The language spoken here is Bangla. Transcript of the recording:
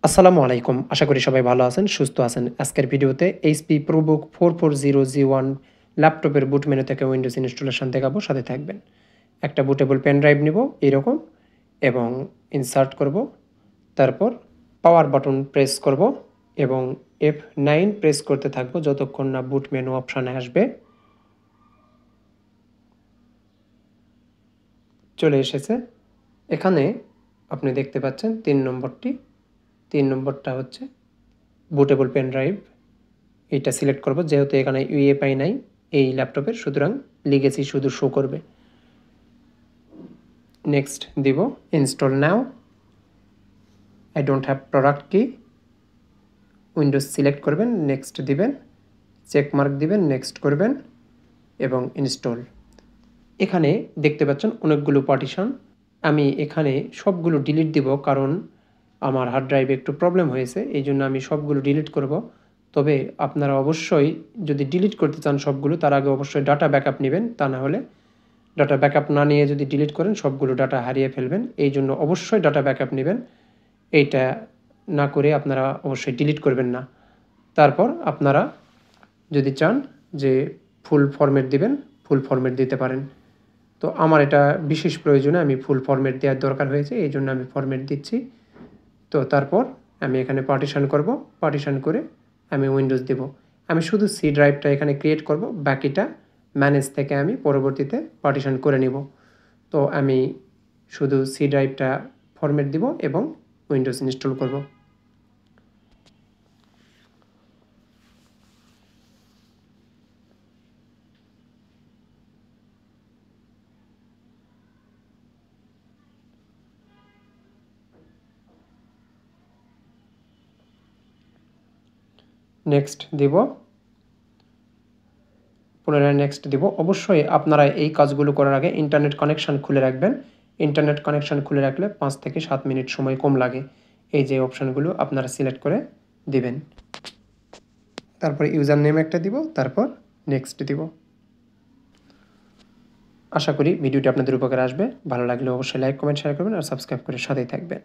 আসসালামু আলাইকুম। আশা করি সবাই ভালো আছেন, সুস্থ আছেন। আজকের ভিডিওতে এইচপি ProBook 440G1 ল্যাপটপের বুট মেনু থেকে উইন্ডোজ ইনস্টলেশন দেখাবো, সাথে থাকবেন। একটা বুটেবল পেন ড্রাইভ নিব এরকম এবং ইনসার্ট করব। তারপর পাওয়ার বাটন প্রেস করব এবং F9 প্রেস করতে থাকবো যতক্ষণ না বুট মেনু অপশানে আসবে। চলে এসেছে। এখানে আপনি দেখতে পাচ্ছেন 3 নম্বরটি। 3 নম্বরটা হচ্ছে বুটেবল পেন ড্রাইভ। এইটা সিলেক্ট করব, যেহেতু এখানে ইউএফআই নাই এই ল্যাপটপের, সুতরাং লিগেসি শুধু শো করবে। নেক্সট দিব, install now. I don't have product কি, উইন্ডোজ সিলেক্ট করবেন, নেক্সট দিবেন, চেক মার্ক দিবেন, নেক্সট করবেন এবং ইনস্টল। এখানে দেখতে পাচ্ছেন অনেকগুলো পার্টিশন। আমি এখানে সবগুলো ডিলিট দিব, কারণ আমার হার্ড ড্রাইভে একটু প্রবলেম হয়েছে, এই জন্য আমি সবগুলো ডিলিট করব। তবে আপনারা অবশ্যই যদি ডিলিট করতে চান সবগুলো, তার আগে অবশ্যই ডাটা ব্যাকআপ নেবেন, তা না হলে ডাটা ব্যাকআপ না নিয়ে যদি ডিলিট করেন সবগুলো ডাটা হারিয়ে ফেলবেন। এই জন্য অবশ্যই ডাটা ব্যাকআপ নেবেন, এইটা না করে আপনারা অবশ্যই ডিলিট করবেন না। তারপর আপনারা যদি চান যে ফুল ফরম্যাট দিবেন, ফুল ফরম্যাট দিতে পারেন। তো আমার এটা বিশেষ প্রয়োজনে আমি ফুল ফরম্যাট দেওয়ার দরকার হয়েছে, এই জন্য আমি ফরম্যাট দিচ্ছি। তো তারপর আমি এখানে পার্টিশন করব, পার্টিশন করে আমি উইন্ডোজ দেব। আমি শুধু সি ড্রাইভটা এখানে ক্রিয়েট করব, বাকিটা ম্যানেজ থেকে আমি পরবর্তীতে পার্টিশন করে নিব। তো আমি শুধু সি ড্রাইভটা ফরম্যাট দিব এবং উইন্ডোজ ইনস্টল করব। নেক্সট দিব, পুনরায় নেক্সট দিব। অবশ্যই আপনারা এই কাজগুলো করার আগে ইন্টারনেট কানেকশান খুলে রাখবেন। ইন্টারনেট কানেকশান খুলে রাখলে 5 থেকে 7 মিনিট সময় কম লাগে। এই যে অপশানগুলো আপনারা সিলেক্ট করে দিবেন। তারপর ইউজার নেম একটা দিব, তারপর নেক্সট দিব। আশা করি ভিডিওটি আপনাদের উপকারে আসবে। ভালো লাগলে অবশ্যই লাইক, কমেন্ট, শেয়ার করবেন আর সাবস্ক্রাইব করে সাথেই থাকবেন।